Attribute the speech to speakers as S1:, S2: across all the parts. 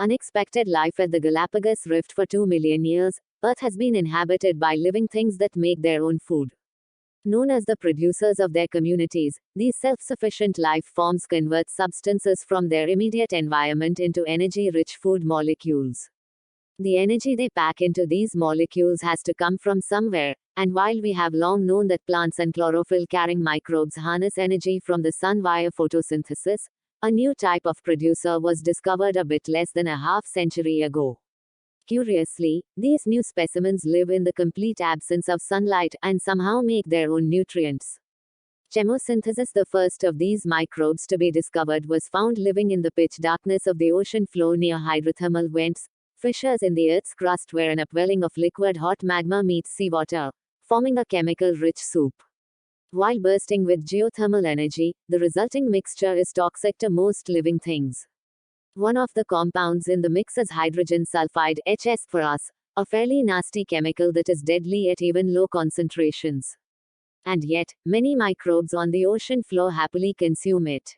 S1: Unexpected life at the Galapagos Rift. For 2 million years, Earth has been inhabited by living things that make their own food. Known as the producers of their communities, these self-sufficient life forms convert substances from their immediate environment into energy-rich food molecules. The energy they pack into these molecules has to come from somewhere, and while we have long known that plants and chlorophyll-carrying microbes harness energy from the sun via photosynthesis, a new type of producer was discovered a bit less than a half-century ago. Curiously, these new specimens live in the complete absence of sunlight and somehow make their own nutrients. Chemosynthesis. The first of these microbes to be discovered was found living in the pitch darkness of the ocean floor near hydrothermal vents, fissures in the Earth's crust where an upwelling of liquid hot magma meets seawater, forming a chemical-rich soup. While bursting with geothermal energy, the resulting mixture is toxic to most living things. One of the compounds in the mix is hydrogen sulfide HS for us, a fairly nasty chemical that is deadly at even low concentrations. And yet, many microbes on the ocean floor happily consume it.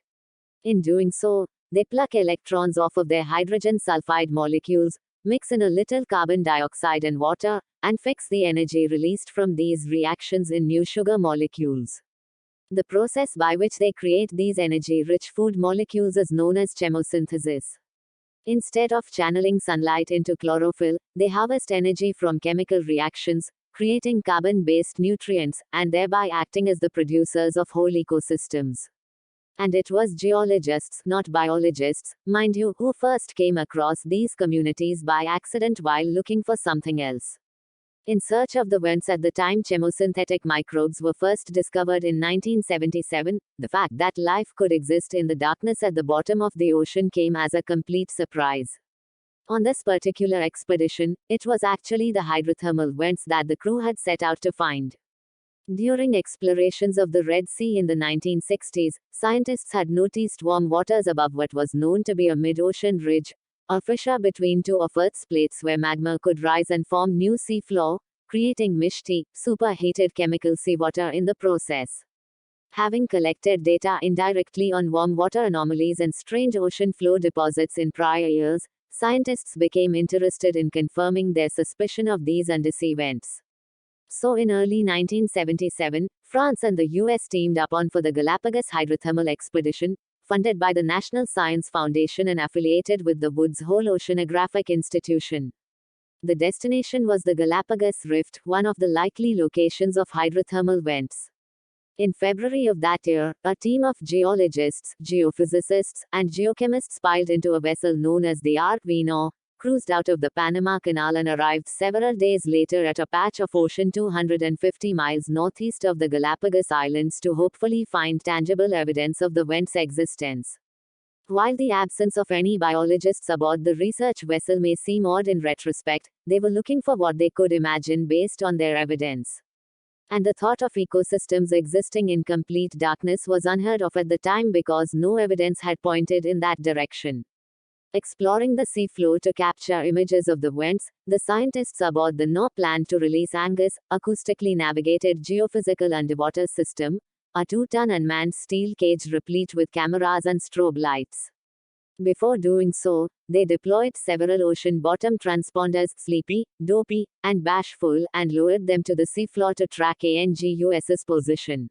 S1: In doing so, they pluck electrons off of their hydrogen sulfide molecules, mix in a little carbon dioxide and water, and fix the energy released from these reactions in new sugar molecules. The process by which they create these energy-rich food molecules is known as chemosynthesis. Instead of channeling sunlight into chlorophyll, they harvest energy from chemical reactions, creating carbon-based nutrients, and thereby acting as the producers of whole ecosystems. And it was geologists, not biologists, mind you, who first came across these communities by accident while looking for something else. In search of the vents at the time chemosynthetic microbes were first discovered in 1977, the fact that life could exist in the darkness at the bottom of the ocean came as a complete surprise. On this particular expedition, it was actually the hydrothermal vents that the crew had set out to find. During explorations of the Red Sea in the 1960s, scientists had noticed warm waters above what was known to be a mid-ocean ridge, a fissure between two of Earth's plates where magma could rise and form new seafloor, creating misty, superheated chemical seawater in the process. Having collected data indirectly on warm water anomalies and strange ocean floor deposits in prior years, scientists became interested in confirming their suspicion of these undersea vents. So in early 1977, France and the US teamed up for the Galapagos hydrothermal expedition, funded by the National Science Foundation and affiliated with the Woods Hole Oceanographic Institution. The destination was the Galapagos Rift, one of the likely locations of hydrothermal vents. In February of that year, a team of geologists, geophysicists, and geochemists piled into a vessel known as the Ark Venus, cruised out of the Panama Canal and arrived several days later at a patch of ocean 250 miles northeast of the Galapagos Islands to hopefully find tangible evidence of the vent's existence. While the absence of any biologists aboard the research vessel may seem odd in retrospect, they were looking for what they could imagine based on their evidence. And the thought of ecosystems existing in complete darkness was unheard of at the time because no evidence had pointed in that direction. Exploring the seafloor to capture images of the vents, the scientists aboard the NO planned to release Angus, acoustically navigated geophysical underwater system, a 2-ton unmanned steel cage replete with cameras and strobe lights. Before doing so, they deployed several ocean-bottom transponders, Sleepy, Dopey, and Bashful, and lowered them to the seafloor to track ANGUS's position.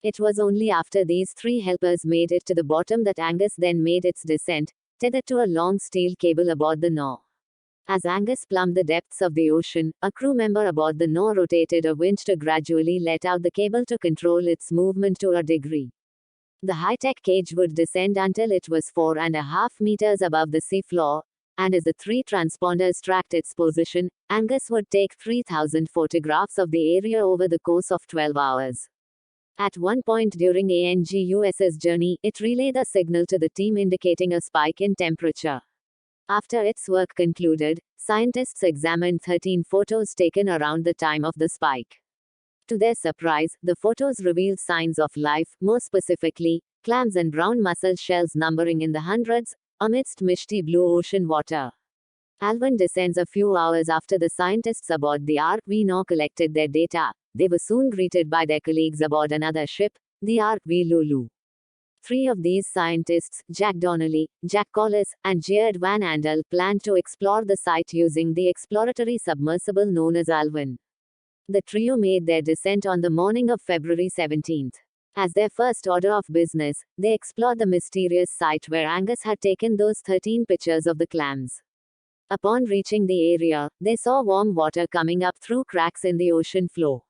S1: It was only after these three helpers made it to the bottom that Angus then made its descent, tethered to a long steel cable aboard the NO. As Angus plumbed the depths of the ocean, a crew member aboard the NO rotated a winch to gradually let out the cable to control its movement to a degree. The high-tech cage would descend until it was 4.5 meters above the seafloor, and as the three transponders tracked its position, Angus would take 3,000 photographs of the area over the course of 12 hours. At one point during ANGUS's journey, it relayed a signal to the team indicating a spike in temperature. After its work concluded, scientists examined 13 photos taken around the time of the spike. To their surprise, the photos revealed signs of life, more specifically, clams and brown mussel shells numbering in the hundreds, amidst misty blue ocean water. Alvin descends a few hours after the scientists aboard the Ark Venus collected their data. They were soon greeted by their colleagues aboard another ship, the Ark V Lulu. Three of these scientists, Jack Donnelly, Jack Collis, and Geert Van Andel, planned to explore the site using the exploratory submersible known as Alvin. The trio made their descent on the morning of February 17. As their first order of business, they explored the mysterious site where Angus had taken those 13 pictures of the clams. Upon reaching the area, they saw warm water coming up through cracks in the ocean floor.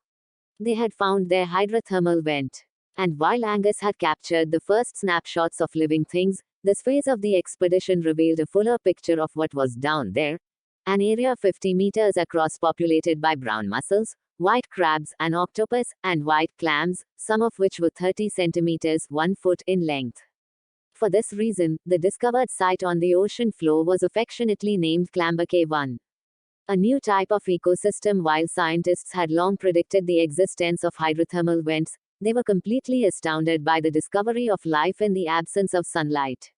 S1: They had found their hydrothermal vent. And while Angus had captured the first snapshots of living things, this phase of the expedition revealed a fuller picture of what was down there. An area 50 meters across populated by brown mussels, white crabs and octopus, and white clams, some of which were 30 centimeters 1 foot in length. For this reason, the discovered site on the ocean floor was affectionately named Clambake 1. A new type of ecosystem. While scientists had long predicted the existence of hydrothermal vents, they were completely astounded by the discovery of life in the absence of sunlight.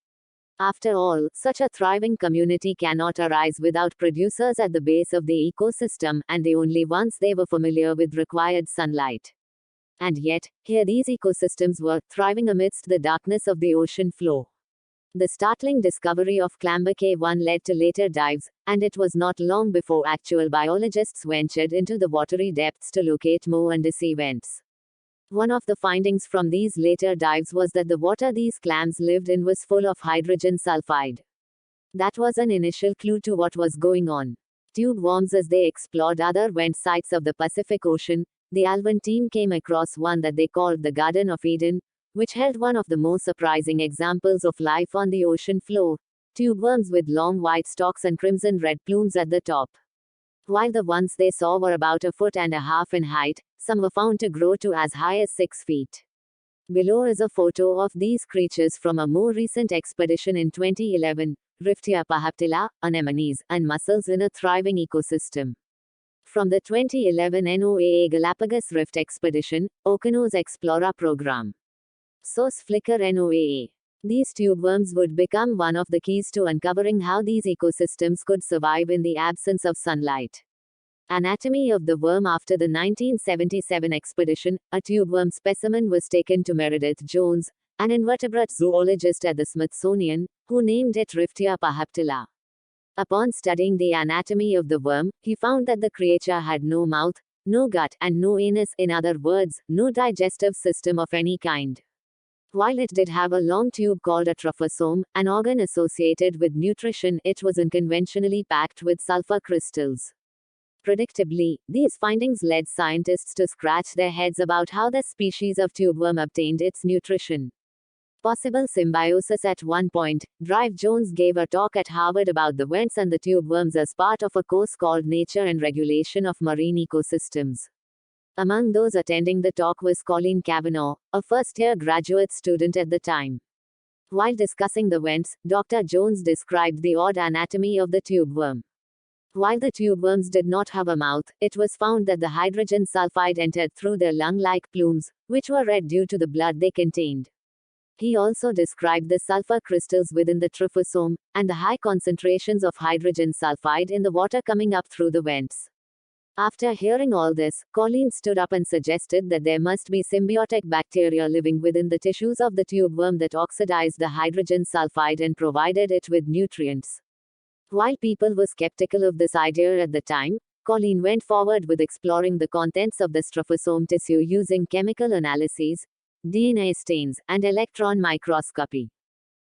S1: After all, such a thriving community cannot arise without producers at the base of the ecosystem, and the only ones they were familiar with required sunlight. And yet, here these ecosystems were thriving amidst the darkness of the ocean floor. The startling discovery of Clambake 1 led to later dives, and it was not long before actual biologists ventured into the watery depths to locate more undersea vents. One of the findings from these later dives was that the water these clams lived in was full of hydrogen sulfide. That was an initial clue to what was going on. Tube worms. As they explored other vent sites of the Pacific Ocean, the Alvin team came across one that they called the Garden of Eden, which held one of the more surprising examples of life on the ocean floor, tube worms with long white stalks and crimson-red plumes at the top. While the ones they saw were about 1.5 feet in height, some were found to grow to as high as 6 feet. Below is a photo of these creatures from a more recent expedition in 2011, Riftia pahabtila, anemones, and mussels in a thriving ecosystem. From the 2011 NOAA Galapagos Rift Expedition, Okeanos Explorer Program. Source: Flickr NOAA. These tube worms would become one of the keys to uncovering how these ecosystems could survive in the absence of sunlight. Anatomy of the worm. After the 1977 expedition, a tube worm specimen was taken to Meredith Jones, an invertebrate zoologist at the Smithsonian, who named it Riftia pahabtila. Upon studying the anatomy of the worm, he found that the creature had no mouth, no gut, and no anus, in other words, no digestive system of any kind. While it did have a long tube called a trophoosome, an organ associated with nutrition, it was unconventionally packed with sulfur crystals. Predictably, these findings led scientists to scratch their heads about how this species of tube worm obtained its nutrition. Possible symbiosis. At one point, Drive Jones gave a talk at Harvard about the vents and the tube worms as part of a course called Nature and Regulation of Marine Ecosystems. Among those attending the talk was Colleen Cavanaugh, a first-year graduate student at the time. While discussing the vents, Dr. Jones described the odd anatomy of the tube worm. While the tube worms did not have a mouth, it was found that the hydrogen sulfide entered through their lung-like plumes, which were red due to the blood they contained. He also described the sulfur crystals within the trophoosome, and the high concentrations of hydrogen sulfide in the water coming up through the vents. After hearing all this, Colleen stood up and suggested that there must be symbiotic bacteria living within the tissues of the tube worm that oxidized the hydrogen sulfide and provided it with nutrients. While people were skeptical of this idea at the time, Colleen went forward with exploring the contents of the trophoosome tissue using chemical analyses, DNA stains, and electron microscopy.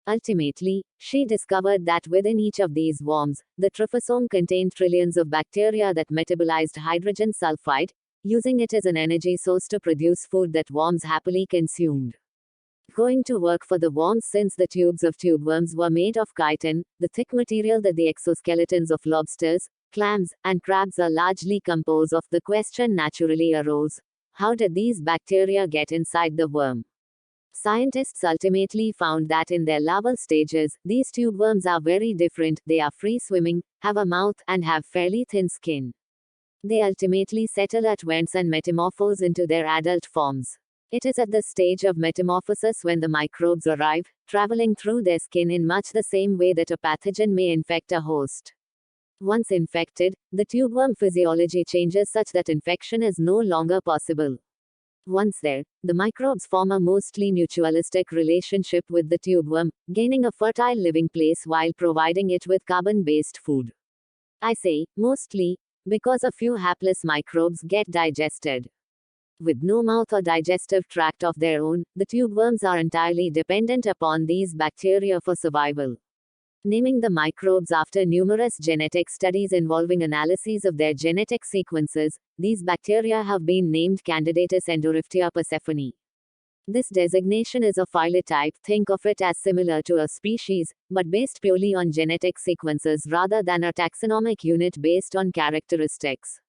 S1: Ultimately, she discovered that within each of these worms, the trophoosome contained trillions of bacteria that metabolized hydrogen sulfide, using it as an energy source to produce food that worms happily consumed. Going to work for the worms. Since the tubes of tube worms were made of chitin, the thick material that the exoskeletons of lobsters, clams, and crabs are largely composed of, the question naturally arose: how did these bacteria get inside the worm? Scientists ultimately found that in their larval stages, these tube worms are very different. They are free-swimming, have a mouth, and have fairly thin skin. They ultimately settle at vents and metamorphose into their adult forms. It is at the stage of metamorphosis when the microbes arrive, traveling through their skin in much the same way that a pathogen may infect a host. Once infected, the tube worm physiology changes such that infection is no longer possible. Once there, the microbes form a mostly mutualistic relationship with the tubeworm, gaining a fertile living place while providing it with carbon-based food. I say, mostly, because a few hapless microbes get digested. With no mouth or digestive tract of their own, the tubeworms are entirely dependent upon these bacteria for survival. Naming the microbes after numerous genetic studies involving analyses of their genetic sequences, these bacteria have been named Candidatus Endoriftia persephone. This designation is a phylotype, think of it as similar to a species, but based purely on genetic sequences rather than a taxonomic unit based on characteristics.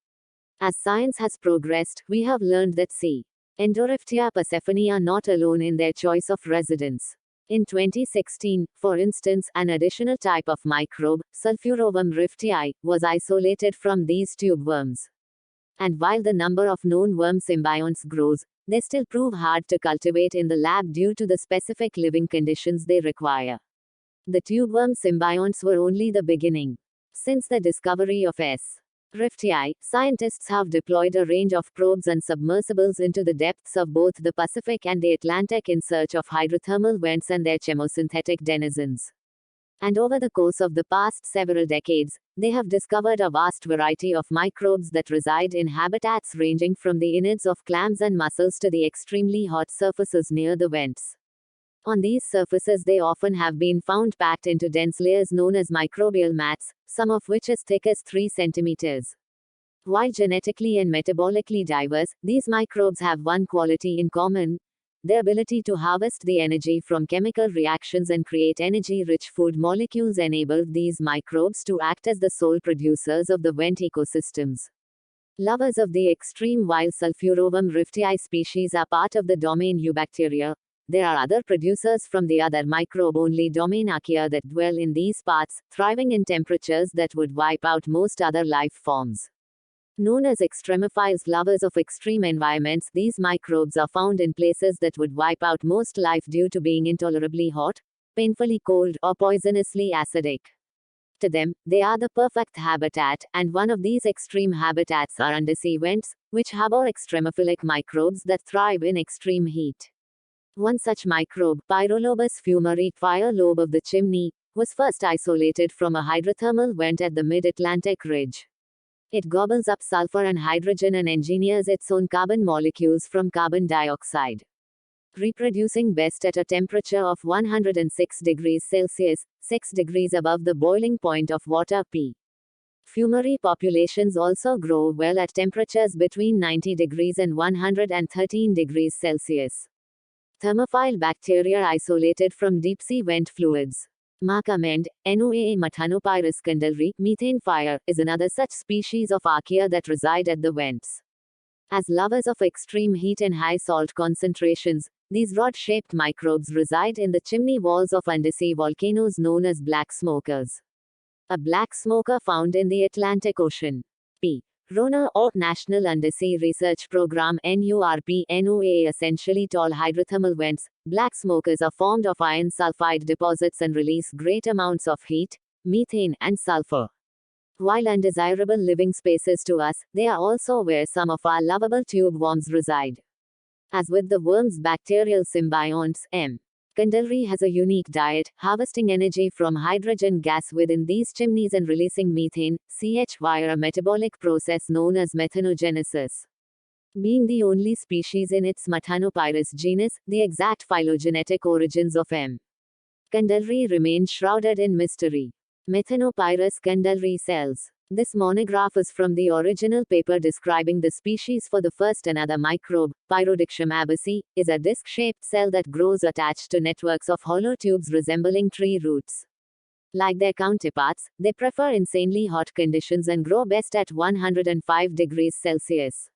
S1: As science has progressed, we have learned that C. Endoriftia persephone are not alone in their choice of residence. In 2016, for instance, an additional type of microbe, Sulfurovum riftii, was isolated from these tubeworms. And while the number of known worm symbionts grows, they still prove hard to cultivate in the lab due to the specific living conditions they require. The tubeworm symbionts were only the beginning. Since the discovery of S. riftii, scientists have deployed a range of probes and submersibles into the depths of both the Pacific and the Atlantic in search of hydrothermal vents and their chemosynthetic denizens. And over the course of the past several decades, they have discovered a vast variety of microbes that reside in habitats ranging from the innards of clams and mussels to the extremely hot surfaces near the vents. On these surfaces, they often have been found packed into dense layers known as microbial mats, some of which as thick as 3 centimeters. While genetically and metabolically diverse, these microbes have one quality in common: their ability to harvest the energy from chemical reactions and create energy-rich food molecules enabled these microbes to act as the sole producers of the vent ecosystems. Lovers of the extreme wild Sulfurovum riftii species are part of the domain Eubacteria. There are other producers from the other microbe-only domain Archaea that dwell in these parts, thriving in temperatures that would wipe out most other life forms. Known as extremophiles, lovers of extreme environments, these microbes are found in places that would wipe out most life due to being intolerably hot, painfully cold, or poisonously acidic. To them, they are the perfect habitat, and one of these extreme habitats are undersea vents, which harbor extremophilic microbes that thrive in extreme heat. One such microbe, Pyrolobus fumari, fire lobe of the chimney, was first isolated from a hydrothermal vent at the mid-Atlantic ridge. It gobbles up sulfur and hydrogen and engineers its own carbon molecules from carbon dioxide. Reproducing best at a temperature of 106 degrees Celsius, 6 degrees above the boiling point of water P. Fumari populations also grow well at temperatures between 90 degrees and 113 degrees Celsius. Thermophile bacteria isolated from deep-sea vent fluids. Mark Amend, NOAA Methanopyrus kandalri, methane fire, is another such species of archaea that reside at the vents. As lovers of extreme heat and high salt concentrations, these rod-shaped microbes reside in the chimney walls of undersea volcanoes known as black smokers. A black smoker found in the Atlantic Ocean. P. RONA, or National Undersea Research Program NURP, NOAA. Essentially tall hydrothermal vents, black smokers are formed of iron sulfide deposits and release great amounts of heat, methane, and sulfur. While undesirable living spaces to us, they are also where some of our lovable tube worms reside. As with the worm's bacterial symbionts, M. kandalri has a unique diet, harvesting energy from hydrogen gas within these chimneys and releasing methane, CH, via a metabolic process known as methanogenesis. Being the only species in its Methanopyrus genus, the exact phylogenetic origins of M. kandalri remain shrouded in mystery. Methanopyrus kandalri cells. This monograph is from the original paper describing the species for the first. Another microbe, Pyrodictium abbaci, is a disc-shaped cell that grows attached to networks of hollow tubes resembling tree roots. Like their counterparts, they prefer insanely hot conditions and grow best at 105 degrees Celsius.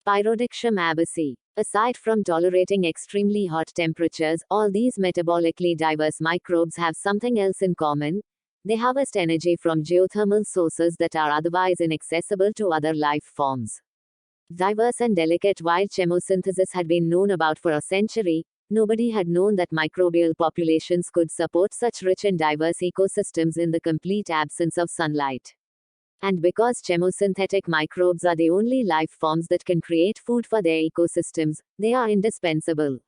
S1: Pyrodictium abbaci. Aside from tolerating extremely hot temperatures, all these metabolically diverse microbes have something else in common. They harvest energy from geothermal sources that are otherwise inaccessible to other life forms. Diverse and delicate. While chemosynthesis had been known about for a century, nobody had known that microbial populations could support such rich and diverse ecosystems in the complete absence of sunlight. And because chemosynthetic microbes are the only life forms that can create food for their ecosystems, they are indispensable.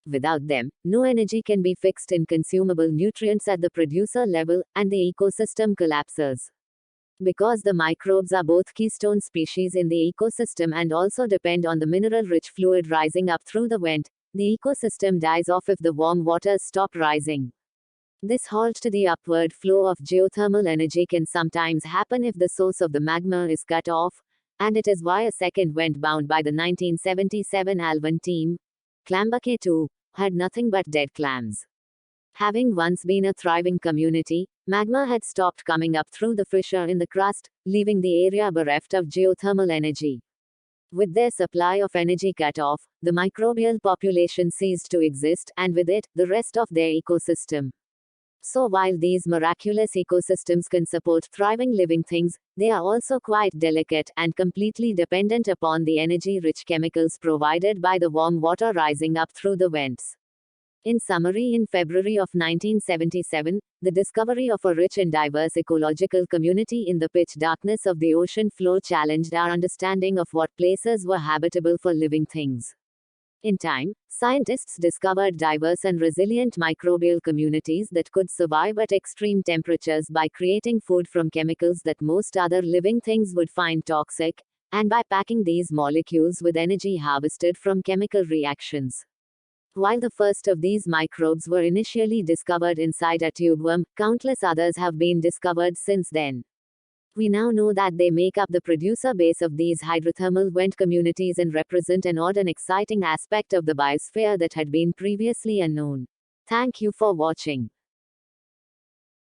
S1: Without them, no energy can be fixed in consumable nutrients at the producer level, and the ecosystem collapses. Because the microbes are both keystone species in the ecosystem and also depend on the mineral rich fluid rising up through the vent, the ecosystem dies off if the warm waters stop rising. This halt to the upward flow of geothermal energy can sometimes happen if the source of the magma is cut off, and it is why a second vent bound by the 1977 Alvin team, Klambucke 2, had nothing but dead clams. Having once been a thriving community, magma had stopped coming up through the fissure in the crust, leaving the area bereft of geothermal energy. With their supply of energy cut off, the microbial population ceased to exist, and with it, the rest of their ecosystem. So while these miraculous ecosystems can support thriving living things, they are also quite delicate and completely dependent upon the energy-rich chemicals provided by the warm water rising up through the vents. In summary, in February of 1977, the discovery of a rich and diverse ecological community in the pitch darkness of the ocean floor challenged our understanding of what places were habitable for living things. In time, scientists discovered diverse and resilient microbial communities that could survive at extreme temperatures by creating food from chemicals that most other living things would find toxic, and by packing these molecules with energy harvested from chemical reactions. While the first of these microbes were initially discovered inside a tubeworm, countless others have been discovered since then. We now know that they make up the producer base of these hydrothermal vent communities and represent an odd and exciting aspect of the biosphere that had been previously unknown. Thank you for watching.